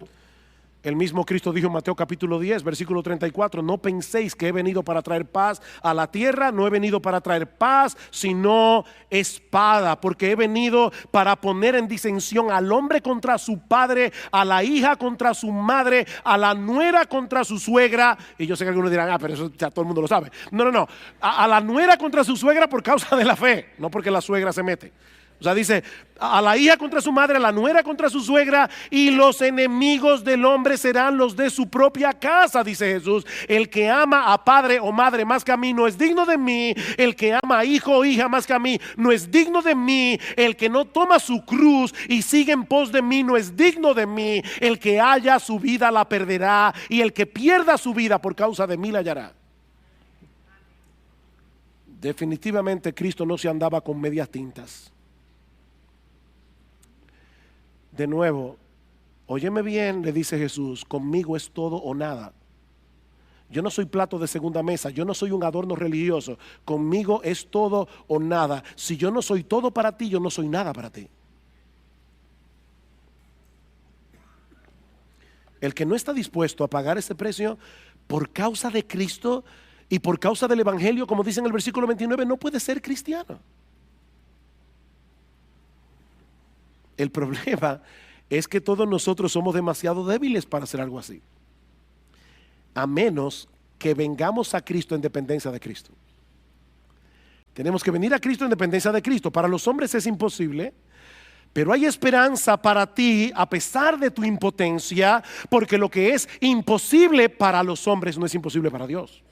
el mismo Cristo dijo en Mateo capítulo 10, versículo 34, no penséis que he venido para traer paz a la tierra, no he venido para traer paz, sino espada, porque he venido para poner en disensión al hombre contra su padre, a la hija contra su madre, a la nuera contra su suegra. Y yo sé que algunos dirán, pero eso ya todo el mundo lo sabe. No, a la nuera contra su suegra por causa de la fe, no porque la suegra se mete. O sea, dice, a la hija contra su madre, a la nuera contra su suegra, y los enemigos del hombre serán los de su propia casa, dice Jesús. El que ama a padre o madre más que a mí no es digno de mí. El que ama a hijo o hija más que a mí no es digno de mí. El que no toma su cruz y sigue en pos de mí no es digno de mí. El que haya su vida la perderá, y el que pierda su vida por causa de mí la hallará. Definitivamente Cristo no se andaba con medias tintas. De nuevo, óyeme bien, le dice Jesús, conmigo es todo o nada. Yo no soy plato de segunda mesa, yo no soy un adorno religioso. Conmigo es todo o nada. Si yo no soy todo para ti, yo no soy nada para ti. El que no está dispuesto a pagar ese precio por causa de Cristo y por causa del evangelio, como dice en el versículo 29, no puede ser cristiano. El problema es que todos nosotros somos demasiado débiles para hacer algo así, a menos que vengamos a Cristo en dependencia de Cristo. Tenemos que venir a Cristo en dependencia de Cristo. Para los hombres es imposible, pero hay esperanza para ti a pesar de tu impotencia, porque lo que es imposible para los hombres no es imposible para Dios.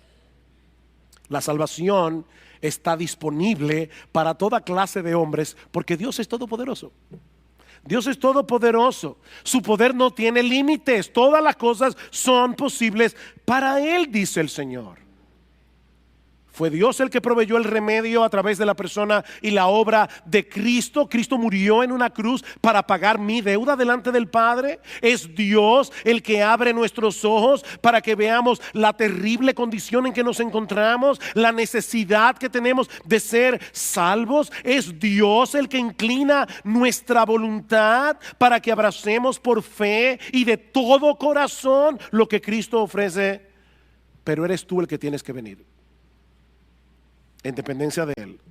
La salvación está disponible para toda clase de hombres, porque Dios es todopoderoso. Dios es todopoderoso, su poder no tiene límites, todas las cosas son posibles para Él, dice el Señor. Fue Dios el que proveyó el remedio a través de la persona y la obra de Cristo. Cristo murió en una cruz para pagar mi deuda delante del Padre. Es Dios el que abre nuestros ojos para que veamos la terrible condición en que nos encontramos, la necesidad que tenemos de ser salvos. Es Dios el que inclina nuestra voluntad para que abracemos por fe y de todo corazón lo que Cristo ofrece. Pero eres tú el que tienes que venir en dependencia de Él.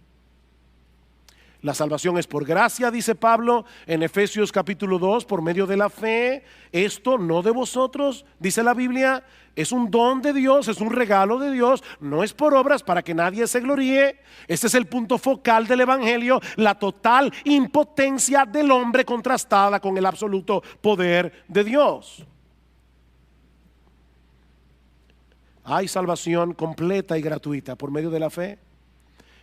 La salvación es por gracia, dice Pablo en Efesios capítulo 2, por medio de la fe. Esto no de vosotros, dice la Biblia, es un don de Dios, es un regalo de Dios, no es por obras para que nadie se gloríe. Este es el punto focal del evangelio, la total impotencia del hombre contrastada con el absoluto poder de Dios. Hay salvación completa y gratuita por medio de la fe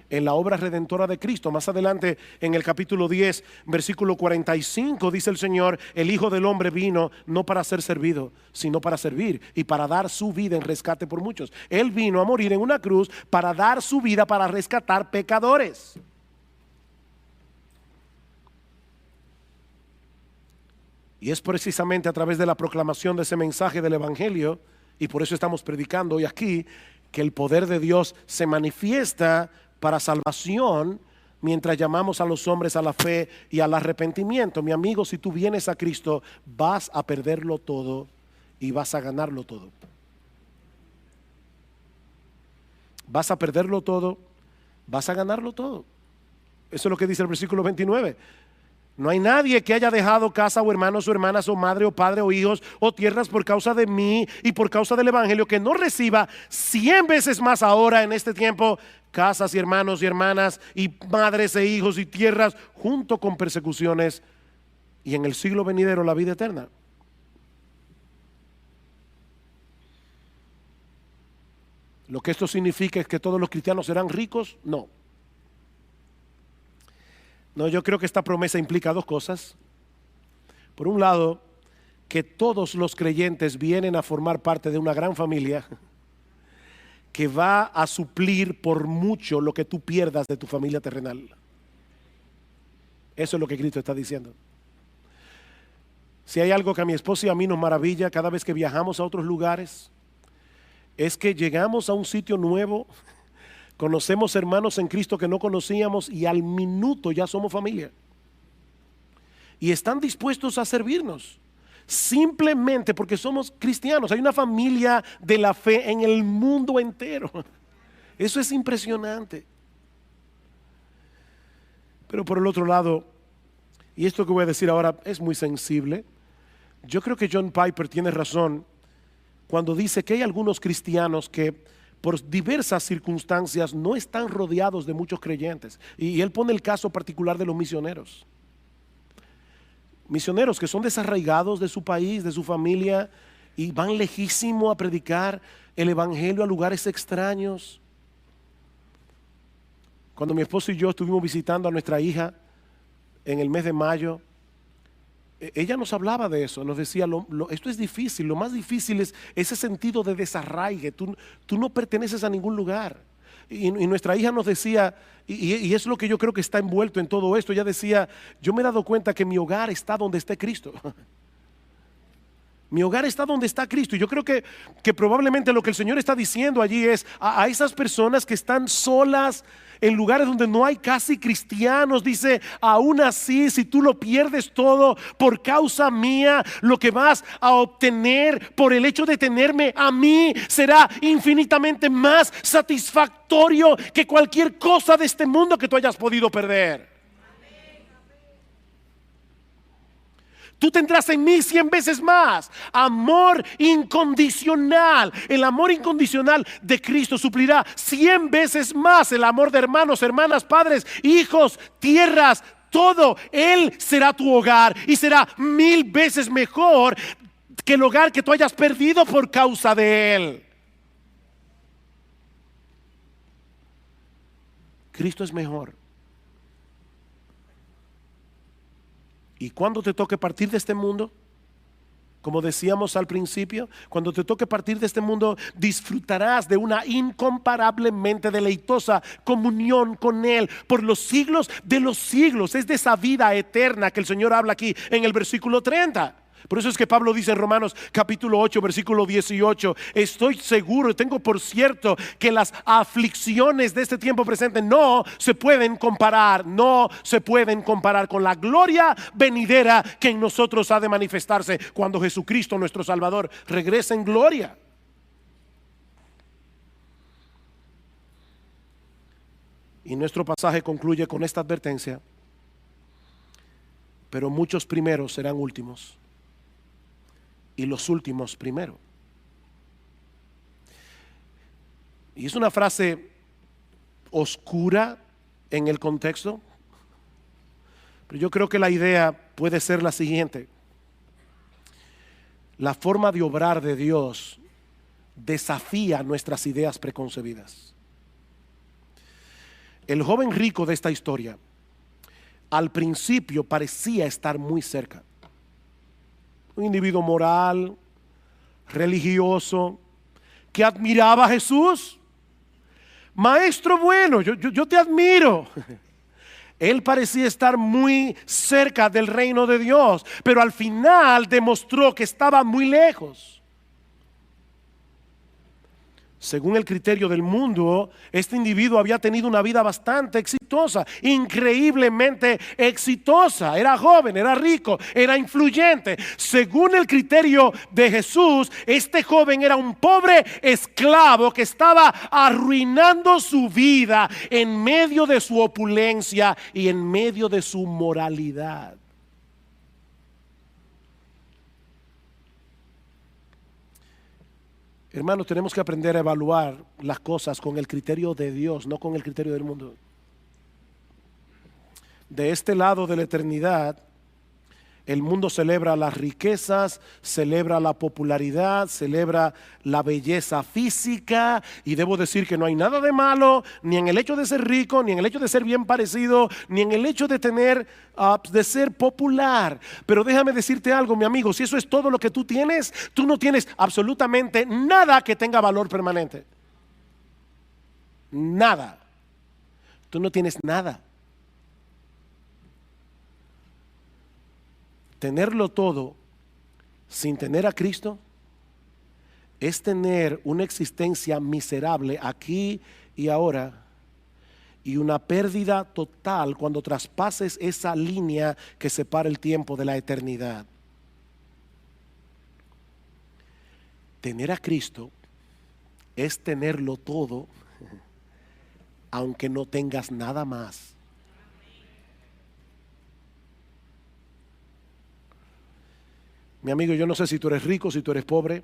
en la obra redentora de Cristo. Más adelante en el capítulo 10, versículo 45, dice el Señor: el Hijo del Hombre vino no para ser servido, sino para servir y para dar su vida en rescate por muchos. Él vino a morir en una cruz para dar su vida para rescatar pecadores. Y es precisamente a través de la proclamación de ese mensaje del evangelio, y por eso estamos predicando hoy aquí, que el poder de Dios se manifiesta para salvación, mientras llamamos a los hombres a la fe y al arrepentimiento. Mi amigo, si tú vienes a Cristo, vas a perderlo todo y vas a ganarlo todo. Vas a perderlo todo, vas a ganarlo todo. Eso es lo que dice el versículo 29. No hay nadie que haya dejado casa o hermanos o hermanas o madre o padre o hijos o tierras por causa de mí y por causa del evangelio, que no reciba 100 veces más ahora en este tiempo casas y hermanos y hermanas y madres e hijos y tierras, junto con persecuciones, y en el siglo venidero la vida eterna. Lo que esto significa es que todos los cristianos serán ricos. No, yo creo que esta promesa implica dos cosas. Por un lado, que todos los creyentes vienen a formar parte de una gran familia que va a suplir por mucho lo que tú pierdas de tu familia terrenal. Eso es lo que Cristo está diciendo. Si hay algo que a mi esposa y a mí nos maravilla cada vez que viajamos a otros lugares, es que llegamos a un sitio nuevo, conocemos hermanos en Cristo que no conocíamos y al minuto ya somos familia. Y están dispuestos a servirnos, simplemente porque somos cristianos. Hay una familia de la fe en el mundo entero. Eso es impresionante. Pero por el otro lado, y esto que voy a decir ahora es muy sensible, yo creo que John Piper tiene razón cuando dice que hay algunos cristianos que por diversas circunstancias no están rodeados de muchos creyentes. Y él pone el caso particular de los misioneros. Misioneros que son desarraigados de su país, de su familia, y van lejísimo a predicar el evangelio a lugares extraños. Cuando mi esposo y yo estuvimos visitando a nuestra hija en el mes de mayo, ella nos hablaba de eso, nos decía, esto es difícil, lo más difícil es ese sentido de desarraigue, tú no perteneces a ningún lugar. Y nuestra hija nos decía, y es lo que yo creo que está envuelto en todo esto, ella decía, yo me he dado cuenta que mi hogar está donde esté Cristo. Mi hogar está donde está Cristo. Y yo creo que probablemente lo que el Señor está diciendo allí es a esas personas que están solas en lugares donde no hay casi cristianos. Dice, aún así, si tú lo pierdes todo por causa mía, lo que vas a obtener por el hecho de tenerme a mí será infinitamente más satisfactorio que cualquier cosa de este mundo que tú hayas podido perder. Tú tendrás en mí 100 veces más. Amor incondicional. El amor incondicional de Cristo suplirá 100 veces más el amor de hermanos, hermanas, padres, hijos, tierras, todo. Él será tu hogar y será 1000 veces mejor que el hogar que tú hayas perdido por causa de Él. Cristo es mejor. Y cuando te toque partir de este mundo, como decíamos al principio, cuando te toque partir de este mundo, disfrutarás de una incomparablemente deleitosa comunión con Él por los siglos de los siglos. Es de esa vida eterna que el Señor habla aquí en el versículo 30. Por eso es que Pablo dice en Romanos capítulo 8 versículo 18, estoy seguro y tengo por cierto que las aflicciones de este tiempo presente no se pueden comparar con la gloria venidera que en nosotros ha de manifestarse cuando Jesucristo nuestro Salvador regrese en gloria. Y nuestro pasaje concluye con esta advertencia: pero muchos primeros serán últimos y los últimos primero. Y es una frase oscura en el contexto, pero yo creo que la idea puede ser la siguiente: la forma de obrar de Dios desafía nuestras ideas preconcebidas. El joven rico de esta historia al principio parecía estar muy cerca. Un individuo moral, religioso, que admiraba a Jesús. Maestro bueno, yo te admiro. Él parecía estar muy cerca del reino de Dios, pero al final demostró que estaba muy lejos. Según el criterio del mundo, este individuo había tenido una vida bastante exitosa, increíblemente exitosa. Era joven, era rico, era influyente. Según el criterio de Jesús, este joven era un pobre esclavo que estaba arruinando su vida en medio de su opulencia y en medio de su moralidad. Hermanos, tenemos que aprender a evaluar las cosas con el criterio de Dios, no con el criterio del mundo. De este lado de la eternidad, el mundo celebra las riquezas, celebra la popularidad, celebra la belleza física, y debo decir que no hay nada de malo ni en el hecho de ser rico, ni en el hecho de ser bien parecido, ni en el hecho de tener, de ser popular. Pero déjame decirte algo, mi amigo, si eso es todo lo que tú tienes, tú no tienes absolutamente nada que tenga valor permanente. Nada. Tú no tienes nada. Tenerlo todo sin tener a Cristo es tener una existencia miserable aquí y ahora, y una pérdida total cuando traspases esa línea que separa el tiempo de la eternidad. Tener a Cristo es tenerlo todo, aunque no tengas nada más. Mi amigo, yo no sé si tú eres rico, si tú eres pobre,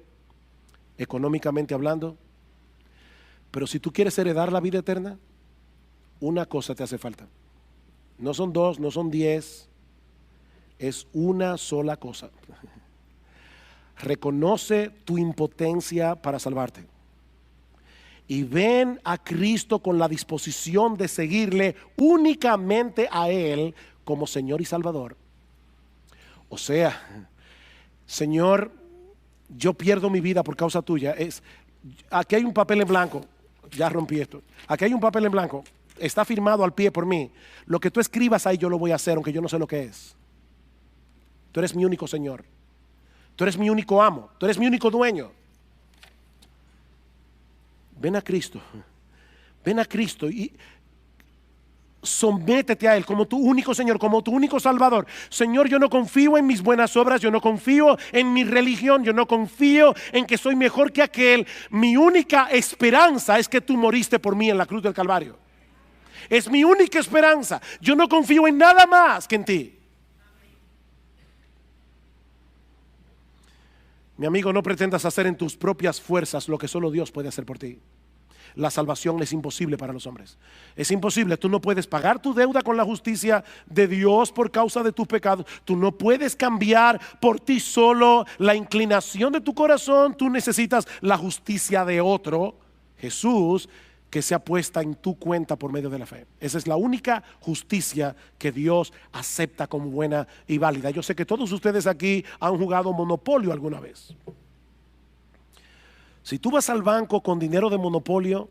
económicamente hablando, pero si tú quieres heredar la vida eterna, una cosa te hace falta. No son 2, no son 10, es una sola cosa. Reconoce tu impotencia para salvarte y ven a Cristo con la disposición de seguirle únicamente a Él como Señor y Salvador. O sea, Señor, yo pierdo mi vida por causa tuya. Aquí hay un papel en blanco. Ya rompí esto. Aquí hay un papel en blanco. Está firmado al pie por mí. Lo que tú escribas ahí yo lo voy a hacer, aunque yo no sé lo que es. Tú eres mi único Señor. Tú eres mi único amo. Tú eres mi único dueño. Ven a Cristo. Ven a Cristo y sométete a Él como tu único Señor, como tu único Salvador. Señor, yo no confío en mis buenas obras, yo no confío en mi religión, yo no confío en que soy mejor que aquel. Mi única esperanza es que tú moriste por mí en la cruz del Calvario. Es mi única esperanza. Yo no confío en nada más que en ti. Mi amigo, no pretendas hacer en tus propias fuerzas lo que solo Dios puede hacer por ti. La salvación es imposible para los hombres. Es imposible. Tú no puedes pagar tu deuda con la justicia de Dios por causa de tus pecados. Tú no puedes cambiar por ti solo la inclinación de tu corazón. Tú necesitas la justicia de otro, Jesús, que sea puesta en tu cuenta por medio de la fe. Esa es la única justicia que Dios acepta como buena y válida. Yo sé que todos ustedes aquí han jugado Monopolio alguna vez. Si tú vas al banco con dinero de Monopolio,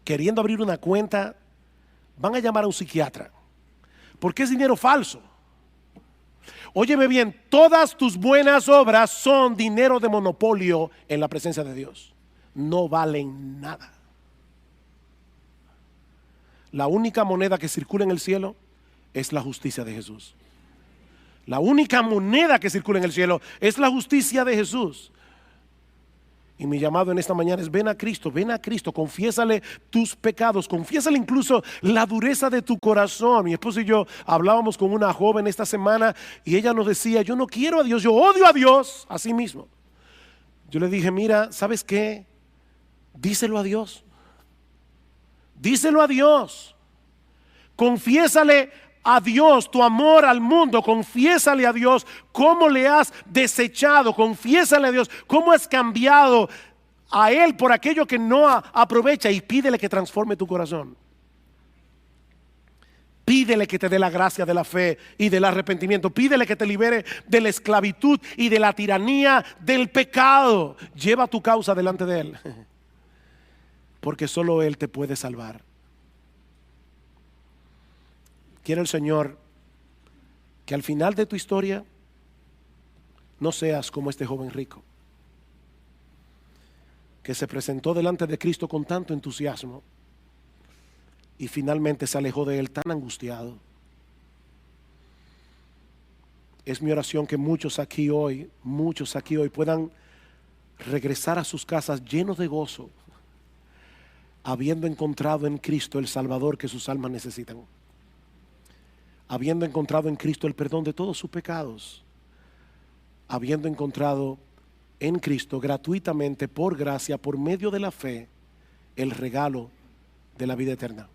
queriendo abrir una cuenta, van a llamar a un psiquiatra, porque es dinero falso. Óyeme bien, todas tus buenas obras son dinero de Monopolio en la presencia de Dios. No valen nada. La única moneda que circula en el cielo es la justicia de Jesús. La única moneda que circula en el cielo es la justicia de Jesús. Y mi llamado en esta mañana es: ven a Cristo, confiésale tus pecados, confiésale incluso la dureza de tu corazón. Mi esposo y yo hablábamos con una joven esta semana y ella nos decía: yo no quiero a Dios, yo odio a Dios a sí mismo. Yo le dije: mira, ¿sabes qué? Díselo a Dios. Díselo a Dios. Confiésale a Dios tu amor al mundo. Confiésale a Dios cómo le has desechado. Confiésale a Dios cómo has cambiado a Él por aquello que no aprovecha, y pídele que transforme tu corazón. Pídele que te dé la gracia de la fe y del arrepentimiento. Pídele que te libere de la esclavitud y de la tiranía del pecado. Lleva tu causa delante de Él, porque solo Él te puede salvar. Quiere el Señor que al final de tu historia no seas como este joven rico. que se presentó delante de Cristo con tanto entusiasmo y finalmente se alejó de él tan angustiado. Es mi oración que muchos aquí hoy puedan regresar a sus casas llenos de gozo, habiendo encontrado en Cristo el Salvador que sus almas necesitan, habiendo encontrado en Cristo el perdón de todos sus pecados, habiendo encontrado en Cristo gratuitamente, por gracia, por medio de la fe, el regalo de la vida eterna.